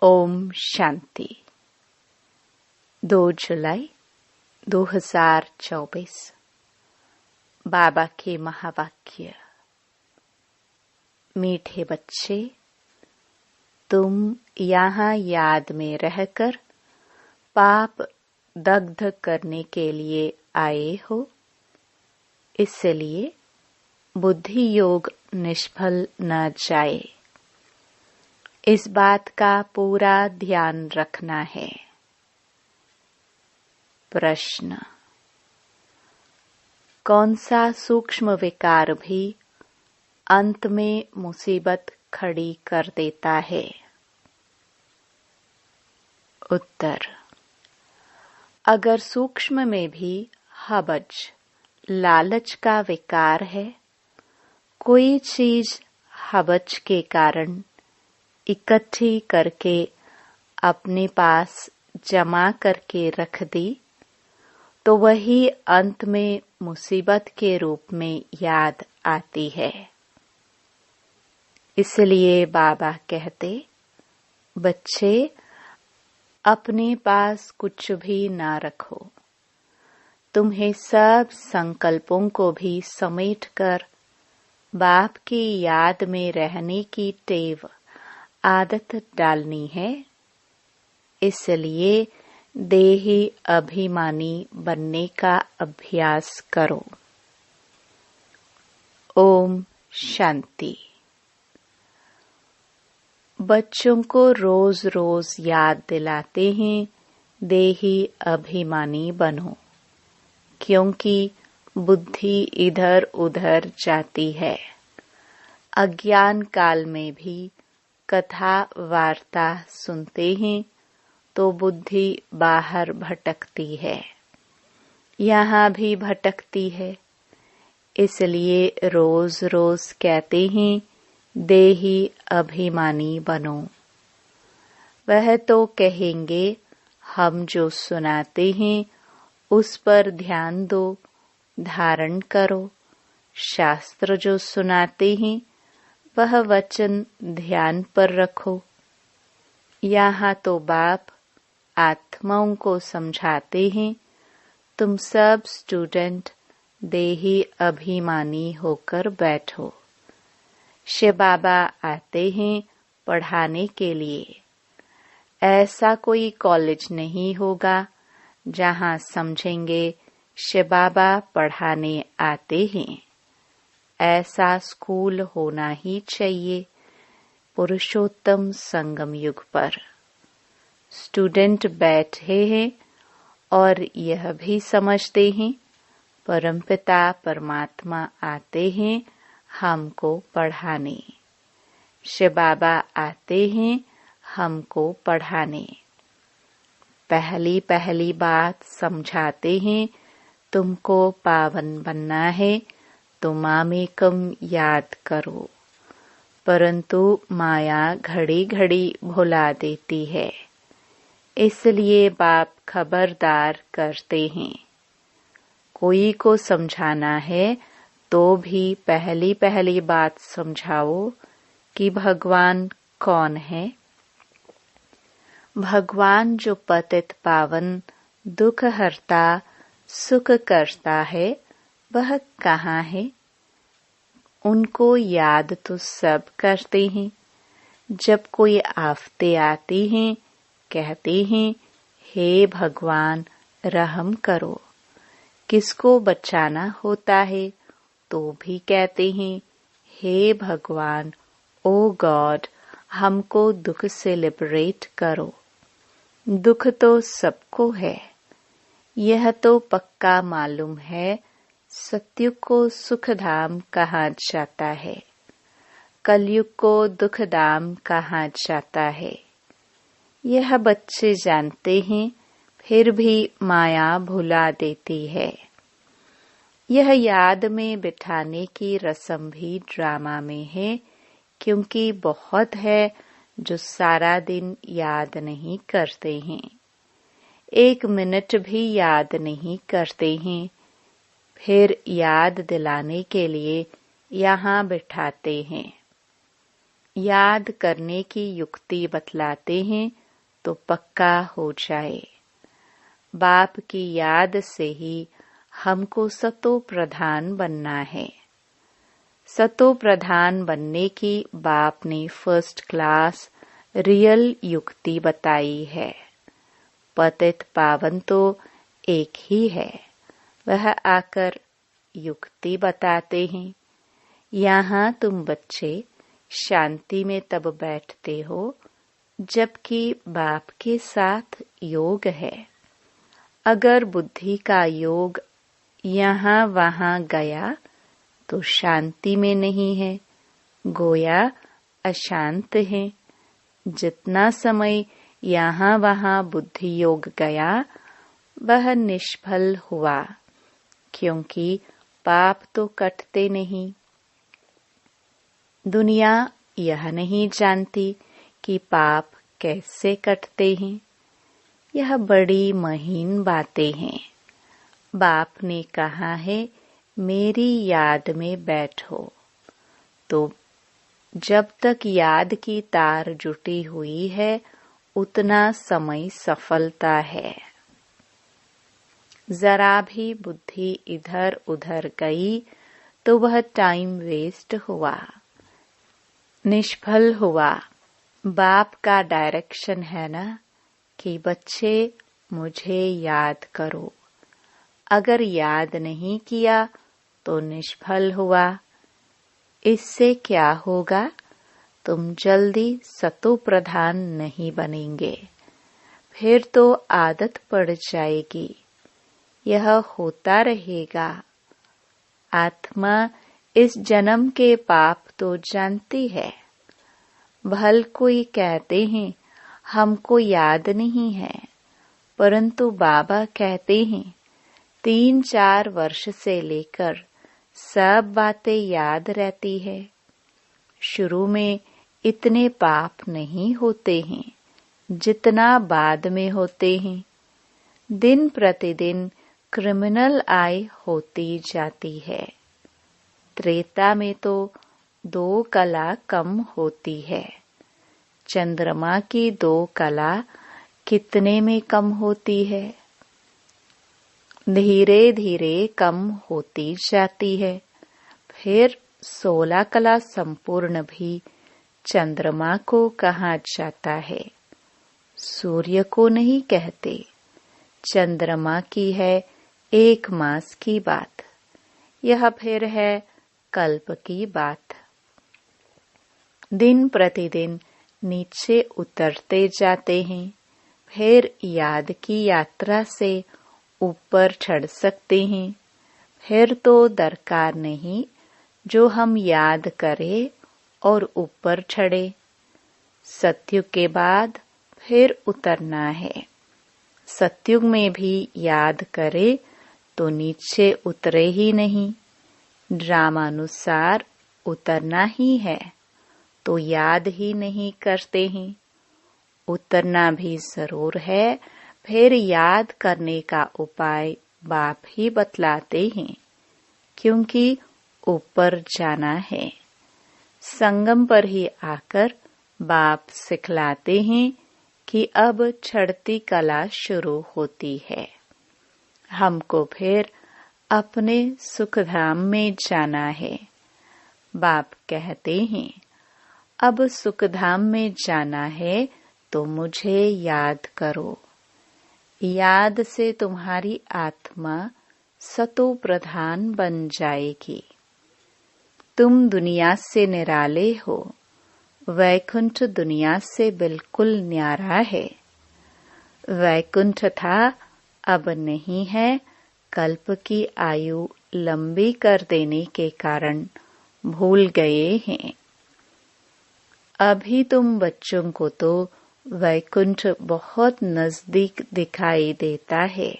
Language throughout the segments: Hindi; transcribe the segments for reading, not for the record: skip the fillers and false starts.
ओम शांति। 2 जुलाई 2024। बाबा के महावाक्य। मीठे बच्चे, तुम यहाँ याद में रहकर पाप दग्ध करने के लिए आए हो, इसलिए बुद्धि योग निष्फल न जाए। इस बात का पूरा ध्यान रखना है। प्रश्न: कौन सा सूक्ष्म विकार भी अंत में मुसीबत खड़ी कर देता है? उत्तर: अगर सूक्ष्म में भी हवज, लालच का विकार है, कोई चीज हवज के कारण इकट्ठी करके अपने पास जमा करके रख दी, तो वही अंत में मुसीबत के रूप में याद आती है। इसलिए बाबा कहते, बच्चे, अपने पास कुछ भी ना रखो। तुम्हें सब संकल्पों को भी समेटकर बाप की याद में रहने की टेव, आदत डालनी है। इसलिए देही अभिमानी बनने का अभ्यास करो। ओम शांति। बच्चों को रोज रोज याद दिलाते हैं, देही अभिमानी बनो, क्योंकि बुद्धि इधर उधर जाती है। अज्ञान काल में भी कथा वार्ता सुनते हैं तो बुद्धि बाहर भटकती है, यहाँ भी भटकती है। इसलिए रोज रोज कहते हैं, देही अभिमानी बनो। वह तो कहेंगे, हम जो सुनाते हैं उस पर ध्यान दो, धारण करो। शास्त्र जो सुनाते हैं वह वचन ध्यान पर रखो। यहाँ तो बाप आत्माओं को समझाते हैं, तुम सब स्टूडेंट देही अभिमानी होकर बैठो। शिव बाबा आते हैं पढ़ाने के लिए। ऐसा कोई कॉलेज नहीं होगा जहाँ समझेंगे शिव बाबा पढ़ाने आते हैं। ऐसा स्कूल होना ही चाहिए पुरुषोत्तम संगम युग पर। स्टूडेंट बैठे हैं और यह भी समझते हैं, परमपिता परमात्मा आते हैं हमको पढ़ाने। शिव बाबा आते हैं हमको पढ़ाने। पहली पहली बात समझाते हैं, तुमको पावन बनना है तो मामेकम याद करो। परंतु माया घड़ी घड़ी भुला देती है, इसलिए बाप खबरदार करते हैं। कोई को समझाना है तो भी पहली पहली बात समझाओ कि भगवान कौन है। भगवान जो पतित पावन, दुख हरता, सुख करता है, वह कहाँ है? उनको याद तो सब करते हैं। जब कोई आफते आती हैं, कहते हैं, हे भगवान रहम करो। किसको बचाना होता है तो भी कहते हैं, हे भगवान, ओ गॉड, हमको दुख से लिबरेट करो। दुख तो सबको है, यह तो पक्का मालूम है। सत्युग को सुखधाम कहा जाता है, कलयुग को दुखधाम कहा जाता है। यह बच्चे जानते हैं, फिर भी माया भुला देती है। यह याद में बिठाने की रस्म भी ड्रामा में है, क्योंकि बहुत है जो सारा दिन याद नहीं करते हैं, 1 मिनट भी याद नहीं करते हैं। फिर याद दिलाने के लिए यहाँ बिठाते हैं। याद करने की युक्ति बतलाते हैं तो पक्का हो जाए। बाप की याद से ही हमको सतो प्रधान बनना है। सतो प्रधान बनने की बाप ने फर्स्ट क्लास रियल युक्ति बताई है। पतित पावन तो एक ही है, वह आकर युक्ति बताते हैं। यहाँ तुम बच्चे शांति में तब बैठते हो जबकि बाप के साथ योग है। अगर बुद्धि का योग यहाँ वहाँ गया तो शांति में नहीं है, गोया अशांत है। जितना समय यहाँ वहाँ बुद्धि योग गया वह निष्फल हुआ, क्योंकि पाप तो कटते नहीं। दुनिया यह नहीं जानती कि पाप कैसे कटते हैं। यह बड़ी महीन बातें हैं। बाप ने कहा है मेरी याद में बैठो, तो जब तक याद की तार जुटी हुई है उतना समय सफलता है। जरा भी बुद्धि इधर उधर गई तो वह टाइम वेस्ट हुआ, निष्फल हुआ। बाप का डायरेक्शन है ना कि बच्चे मुझे याद करो। अगर याद नहीं किया तो निष्फल हुआ। इससे क्या होगा? तुम जल्दी सतो प्रधान नहीं बनेंगे, फिर तो आदत पड़ जाएगी। यह होता रहेगा। आत्मा इस जन्म के पाप तो जानती है। भल कोई कहते हैं हमको याद नहीं है, परंतु बाबा कहते हैं 3-4 वर्ष से लेकर सब बातें याद रहती है। शुरू में इतने पाप नहीं होते हैं जितना बाद में होते हैं। दिन प्रतिदिन क्रिमिनल आय होती जाती है। त्रेता में तो 2 कला कम होती है। चंद्रमा की 2 कला कितने में कम होती है? धीरे धीरे कम होती जाती है। फिर 16 कला संपूर्ण भी चंद्रमा को कहा जाता है, सूर्य को नहीं कहते। चंद्रमा की है 1 मास की बात, यह फिर है कल्प की बात। दिन प्रतिदिन नीचे उतरते जाते हैं, फिर याद की यात्रा से ऊपर चढ़ सकते हैं। फिर तो दरकार नहीं जो हम याद करें और ऊपर चढ़े। सतयुग के बाद फिर उतरना है। सतयुग में भी याद करे तो नीचे उतरे ही नहीं। ड्रामानुसार उतरना ही है तो याद ही नहीं करते हैं। उतरना भी जरूर है, फिर याद करने का उपाय बाप ही बतलाते हैं, क्योंकि ऊपर जाना है। संगम पर ही आकर बाप सिखलाते हैं कि अब चढ़ती कला शुरू होती है। हमको फिर अपने सुखधाम में जाना है। बाप कहते हैं अब सुखधाम में जाना है तो मुझे याद करो। याद से तुम्हारी आत्मा सतो प्रधान बन जाएगी। तुम दुनिया से निराले हो। वैकुंठ दुनिया से बिल्कुल न्यारा है। वैकुंठ था, अब नहीं है। कल्प की आयु लंबी कर देने के कारण भूल गए हैं। अभी तुम बच्चों को तो वैकुंठ बहुत नजदीक दिखाई देता है।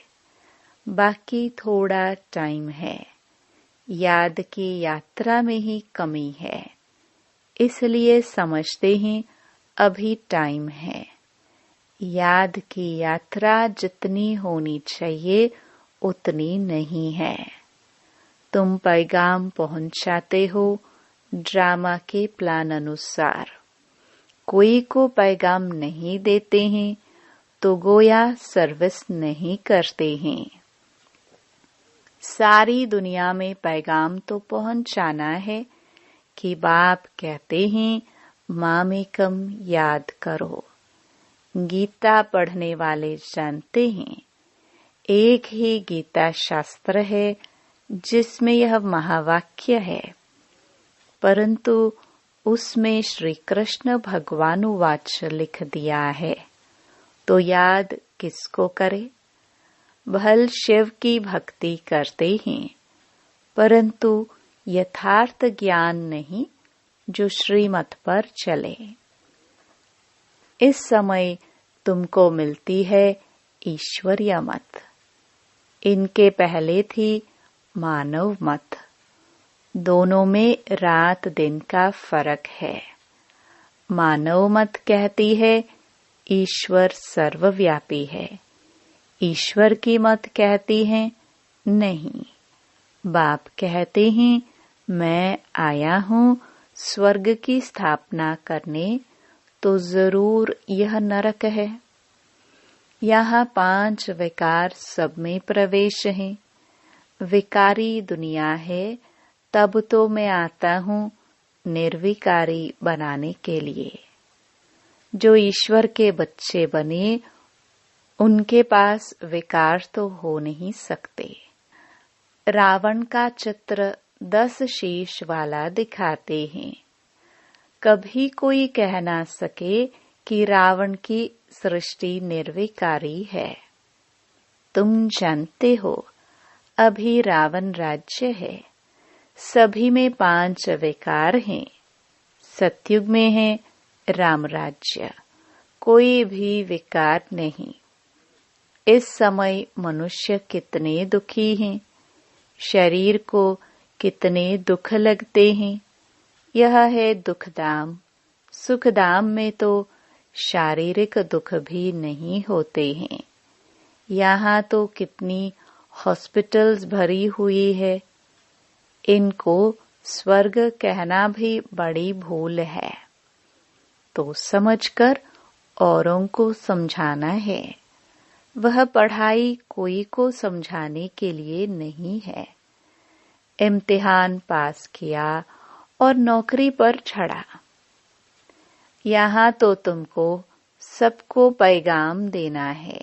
बाकी थोड़ा टाइम है। याद की यात्रा में ही कमी है, इसलिए समझते हैं अभी टाइम है। याद की यात्रा जितनी होनी चाहिए उतनी नहीं है। तुम पैगाम पहुंचाते हो ड्रामा के प्लान अनुसार। कोई को पैगाम नहीं देते हैं तो गोया सर्विस नहीं करते हैं। सारी दुनिया में पैगाम तो पहुंचाना है कि बाप कहते हैं मामेकम याद करो। गीता पढ़ने वाले जानते हैं एक ही गीता शास्त्र है जिसमें यह महावाक्य है, परंतु उसमें श्री कृष्ण भगवानुवाच लिख दिया है, तो याद किसको करे। भल शिव की भक्ति करते हैं, परंतु यथार्थ ज्ञान नहीं जो श्रीमत पर चले। इस समय तुमको मिलती है ईश्वरीय मत, इनके पहले थी मानव मत। दोनों में रात दिन का फर्क है। मानव मत कहती है ईश्वर सर्वव्यापी है, ईश्वर की मत कहती है नहीं। बाप कहते हैं मैं आया हूँ स्वर्ग की स्थापना करने, तो जरूर यह नरक है। यहाँ 5 विकार सब में प्रवेश है। विकारी दुनिया है, तब तो मैं आता हूँ निर्विकारी बनाने के लिए। जो ईश्वर के बच्चे बने उनके पास विकार तो हो नहीं सकते। रावण का चित्र 10 शीश वाला दिखाते हैं। कभी कोई कह ना सके कि रावण की सृष्टि निर्विकारी है। तुम जानते हो अभी रावण राज्य है, सभी में 5 विकार हैं। सतयुग में है राम राज्य, कोई भी विकार नहीं। इस समय मनुष्य कितने दुखी हैं, शरीर को कितने दुख लगते हैं। यह है दुखधाम। सुखधाम में तो शारीरिक दुख भी नहीं होते हैं। यहाँ तो कितनी हॉस्पिटल्स भरी हुई है। इनको स्वर्ग कहना भी बड़ी भूल है। तो समझकर औरों को समझाना है। वह पढ़ाई कोई को समझाने के लिए नहीं है। इम्तिहान पास किया और नौकरी पर चढ़ा। यहाँ तो तुमको सबको पैगाम देना है।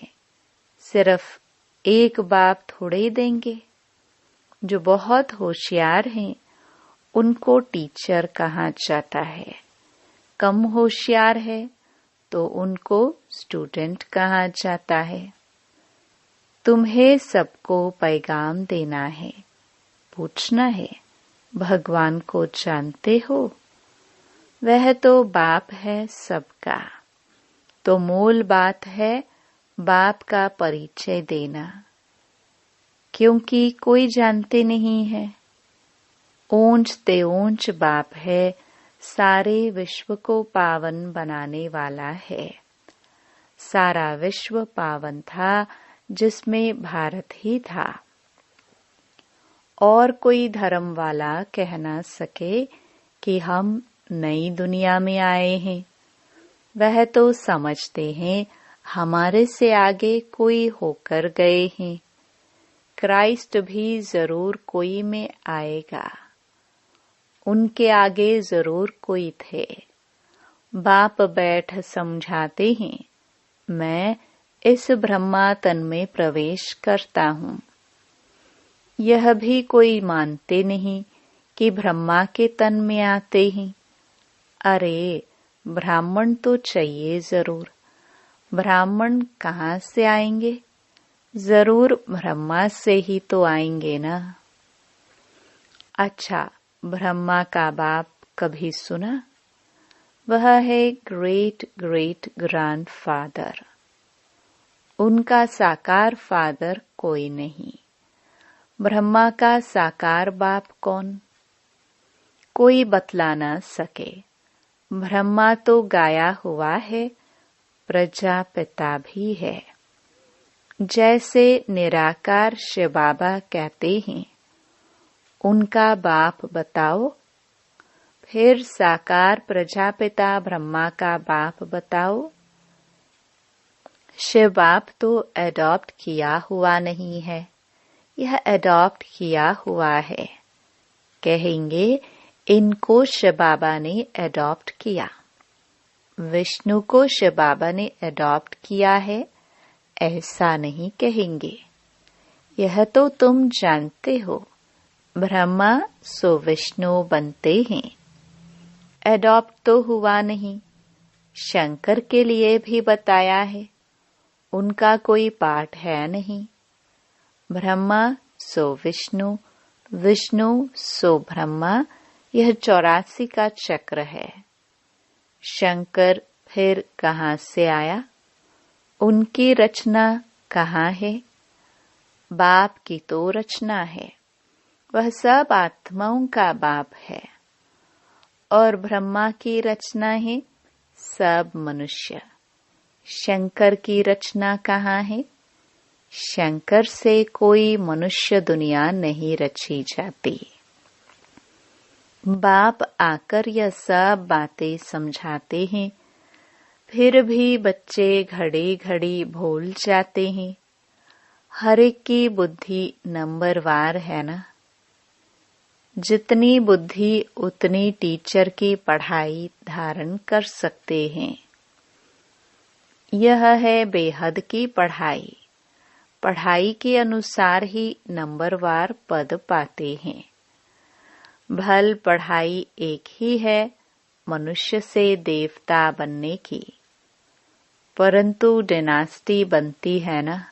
सिर्फ एक बाप थोड़े देंगे। जो बहुत होशियार हैं उनको टीचर कहा जाता है। कम होशियार है तो उनको स्टूडेंट कहा जाता है। तुम्हें सबको पैगाम देना है। पूछना है भगवान को जानते हो? वह तो बाप है सबका। तो मूल बात है बाप का परिचय देना, क्योंकि कोई जानते नहीं है। ऊंच ते ऊंच बाप है, सारे विश्व को पावन बनाने वाला है। सारा विश्व पावन था जिसमें भारत ही था। और कोई धर्म वाला कह ना सके कि हम नई दुनिया में आए हैं। वह तो समझते हैं हमारे से आगे कोई होकर गए हैं। क्राइस्ट भी जरूर कोई में आएगा। उनके आगे जरूर कोई थे। बाप बैठ समझाते हैं मैं इस ब्रह्मा तन में प्रवेश करता हूँ। यह भी कोई मानते नहीं कि ब्रह्मा के तन में आते हैं। अरे ब्राह्मण तो चाहिए जरूर। ब्राह्मण कहाँ से आएंगे? जरूर ब्रह्मा से ही तो आएंगे ना। अच्छा, ब्रह्मा का बाप कभी सुना? वह है ग्रेट ग्रेट ग्रैंडफादर। उनका साकार फादर कोई नहीं। ब्रह्मा का साकार बाप कौन? कोई बतला न सके। ब्रह्मा तो गाया हुआ है, प्रजापिता भी है। जैसे निराकार शिव बाबा कहते हैं, उनका बाप बताओ। फिर साकार प्रजापिता ब्रह्मा का बाप बताओ। शिव बाप तो एडॉप्ट किया हुआ नहीं है, यह एडॉप्ट किया हुआ है। कहेंगे इनको शिव बाबा ने एडॉप्ट किया। विष्णु को शिव बाबा ने एडॉप्ट किया है, ऐसा नहीं कहेंगे। यह तो तुम जानते हो, ब्रह्मा सो विष्णु बनते हैं। एडॉप्ट तो हुआ नहीं। शंकर के लिए भी बताया है, उनका कोई पार्ट है नहीं। ब्रह्मा सो विष्णु, विष्णु सो ब्रह्मा, यह 84 का चक्र है। शंकर फिर कहाँ से आया? उनकी रचना कहाँ है? बाप की तो रचना है, वह सब आत्माओं का बाप है। और ब्रह्मा की रचना है सब मनुष्य। शंकर की रचना कहाँ है? शंकर से कोई मनुष्य दुनिया नहीं रची जाती। बाप आकर यह सब बातें समझाते हैं, फिर भी बच्चे घड़ी घड़ी भूल जाते हैं। हर एक की बुद्धि नंबरवार है ना। जितनी बुद्धि उतनी टीचर की पढ़ाई धारण कर सकते हैं। यह है बेहद की पढ़ाई। पढ़ाई के अनुसार ही नंबरवार पद पाते हैं। भल पढ़ाई एक ही है, मनुष्य से देवता बनने की, परंतु डायनास्टी बनती है ना।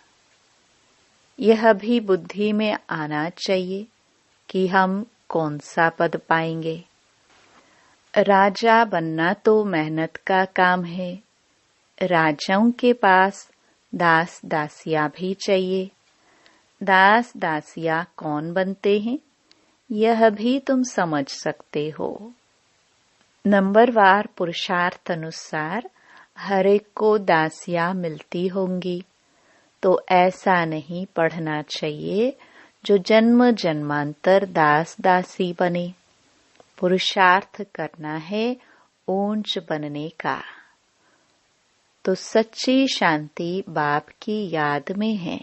यह भी बुद्धि में आना चाहिए कि हम कौन सा पद पाएंगे। राजा बनना तो मेहनत का काम है। राजाओं के पास दास दासियां भी चाहिए। दास दासियां कौन बनते हैं, यह भी तुम समझ सकते हो। नंबरवार पुरुषार्थ अनुसार हर एक को दासियां मिलती होंगी, तो ऐसा नहीं पढ़ना चाहिए जो जन्म जन्मांतर दास दासी बने। पुरुषार्थ करना है ऊंच बनने का। तो सच्ची शांति बाप की याद में है।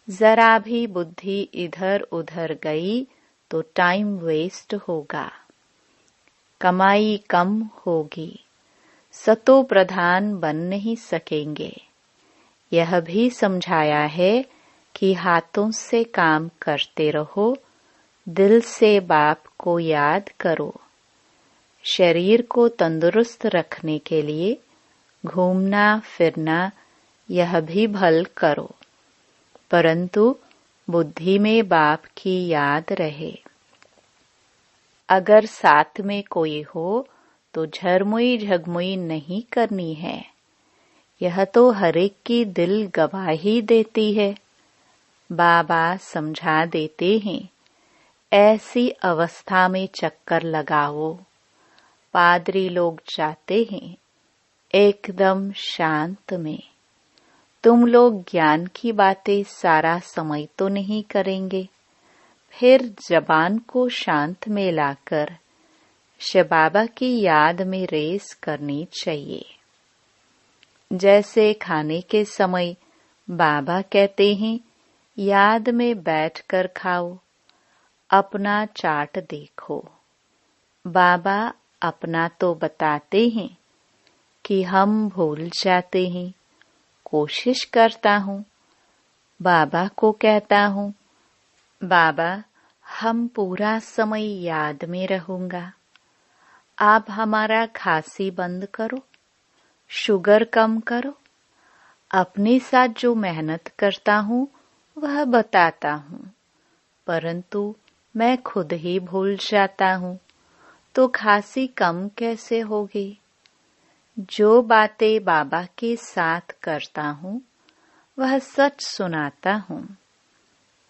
जरा भी बुद्धि इधर उधर गई तो टाइम वेस्ट होगा, कमाई कम होगी, सतो प्रधान बन नहीं सकेंगे। यह भी समझाया है कि हाथों से काम करते रहो, दिल से बाप को याद करो। शरीर को तंदुरुस्त रखने के लिए घूमना फिरना यह भी भल करो, परंतु बुद्धि में बाप की याद रहे। अगर साथ में कोई हो तो झरमुई झगमुई नहीं करनी है। यह तो हर एक की दिल गवाही देती है। बाबा समझा देते हैं, ऐसी अवस्था में चक्कर लगाओ। पादरी लोग जाते हैं एकदम शांत में। तुम लोग ज्ञान की बातें सारा समय तो नहीं करेंगे, फिर जबान को शांत में लाकर शिव बाबा की याद में रेस करनी चाहिए। जैसे खाने के समय बाबा कहते हैं याद में बैठकर खाओ, अपना चाट देखो। बाबा अपना तो बताते हैं कि हम भूल जाते हैं। कोशिश करता हूँ, बाबा को कहता हूँ, बाबा हम पूरा समय याद में रहूंगा। आप हमारा खांसी बंद करो, शुगर कम करो। अपने साथ जो मेहनत करता हूँ वह बताता हूँ, परंतु मैं खुद ही भूल जाता हूँ, तो खांसी कम कैसे होगी। जो बातें बाबा के साथ करता हूँ वह सच सुनाता हूँ।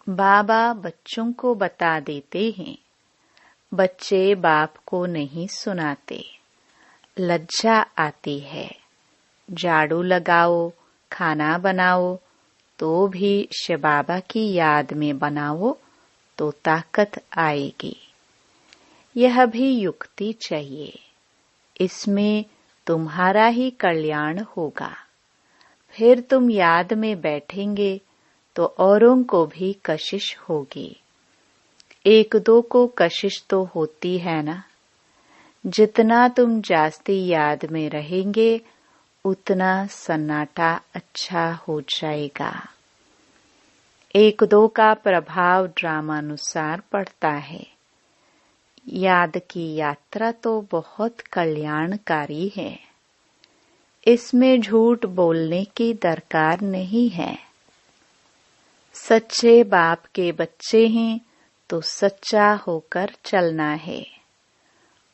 बाबा बच्चों को बता देते हैं, बच्चे बाप को नहीं सुनाते। लज्जा आती है। झाड़ू लगाओ, खाना बनाओ, तो भी शिव बाबा की याद में बनाओ तो ताकत आएगी। यह भी युक्ति चाहिए। इसमें तुम्हारा ही कल्याण होगा। फिर तुम याद में बैठेंगे तो औरों को भी कशिश होगी। एक दो को कशिश तो होती है ना। जितना तुम जास्ती याद में रहेंगे उतना सन्नाटा अच्छा हो जाएगा। एक दो का प्रभाव ड्रामानुसार पड़ता है। याद की यात्रा तो बहुत कल्याणकारी है। इसमें झूठ बोलने की दरकार नहीं है। सच्चे बाप के बच्चे हैं तो सच्चा होकर चलना है।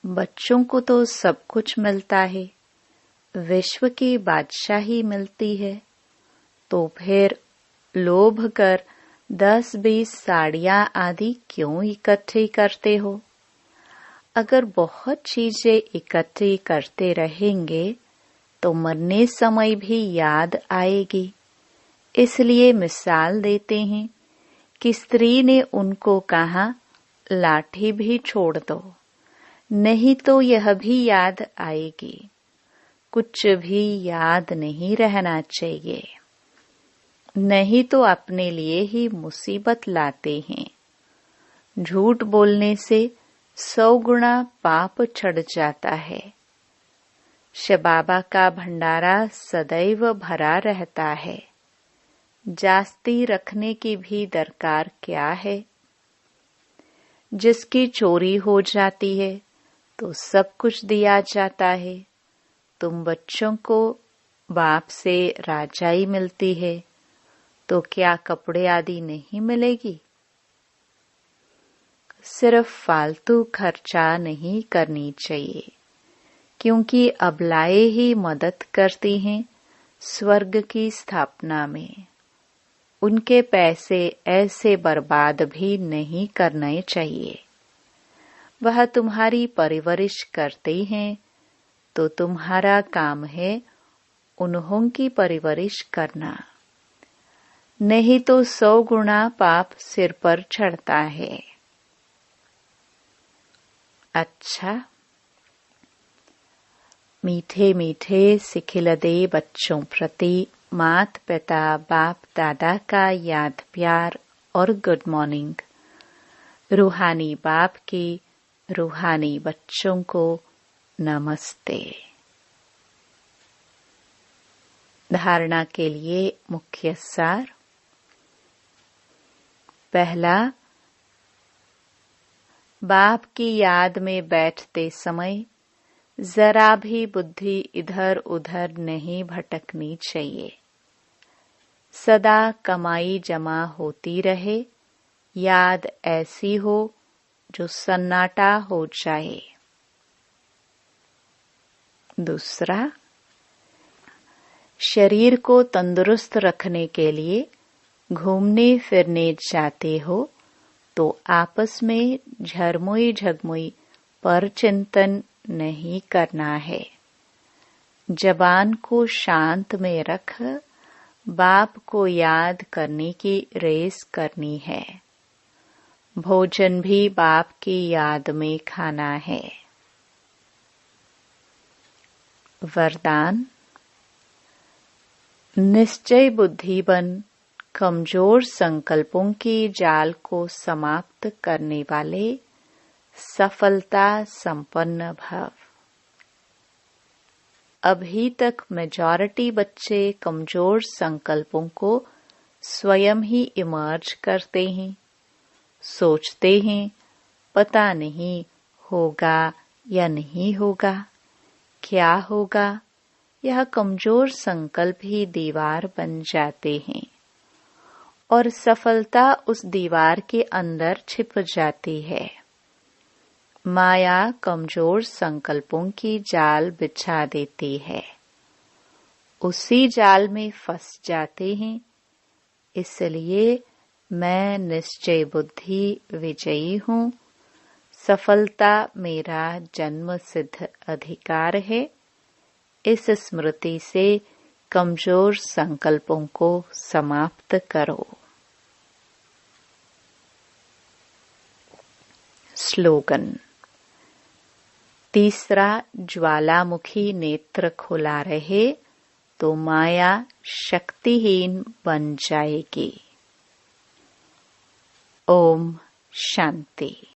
बच्चों को तो सब कुछ मिलता है, विश्व की बादशाही मिलती है, तो फिर लोभ कर 10-20 साड़ियां आदि क्यों इकट्ठी करते हो? अगर बहुत चीजें इकट्ठी करते रहेंगे तो मरने समय भी याद आएगी। इसलिए मिसाल देते हैं कि स्त्री ने उनको कहा, लाठी भी छोड़ दो, नहीं तो यह भी याद आएगी। कुछ भी याद नहीं रहना चाहिए, नहीं तो अपने लिए ही मुसीबत लाते हैं। झूठ बोलने से 100 गुना पाप चढ़ जाता है। शिवबाबा का भंडारा सदैव भरा रहता है। जास्ती रखने की भी दरकार क्या है? जिसकी चोरी हो जाती है तो सब कुछ दिया जाता है। तुम बच्चों को बाप से राजाई मिलती है तो क्या कपड़े आदि नहीं मिलेगी? सिर्फ फालतू खर्चा नहीं करनी चाहिए, क्योंकि अबलाए ही मदद करती हैं स्वर्ग की स्थापना में। उनके पैसे ऐसे बर्बाद भी नहीं करने चाहिए। वह तुम्हारी परवरिश करते हैं तो तुम्हारा काम है उन्हों की परवरिश करना, नहीं तो 100 गुना पाप सिर पर चढ़ता है। अच्छा, मीठे मीठे सिखिलदे बच्चों प्रति मात पिता बाप दादा का याद प्यार और गुड मॉर्निंग। रूहानी बाप की रूहानी बच्चों को नमस्ते। धारणा के लिए मुख्य सार। पहला, बाप की याद में बैठते समय जरा भी बुद्धि इधर उधर नहीं भटकनी चाहिए। सदा कमाई जमा होती रहे, याद ऐसी हो जो सन्नाटा हो जाए। दूसरा, शरीर को तंदुरुस्त रखने के लिए घूमने फिरने जाते हो तो आपस में झरमुई झगमुई पर चिंतन नहीं करना है। जबान को शांत में रख बाप को याद करने की रेस करनी है। भोजन भी बाप की याद में खाना है। वरदान। निश्चय बुद्धि बन कमजोर संकल्पों की जाल को समाप्त करने वाले सफलता संपन्न भव। अभी तक मेजॉरिटी बच्चे कमजोर संकल्पों को स्वयं ही इमर्ज करते हैं। सोचते हैं पता नहीं होगा या नहीं होगा, क्या होगा। यह कमजोर संकल्प ही दीवार बन जाते हैं और सफलता उस दीवार के अंदर छिप जाती है। माया कमजोर संकल्पों की जाल बिछा देती है, उसी जाल में फंस जाते हैं। इसलिए मैं निश्चय बुद्धि विजयी हूँ। सफलता मेरा जन्म सिद्ध अधिकार है। इस स्मृति से कमजोर संकल्पों को समाप्त करो। स्लोगन। तीसरा, ज्वालामुखी नेत्र खुला रहे तो माया शक्तिहीन बन जाएगी। ओम शांति।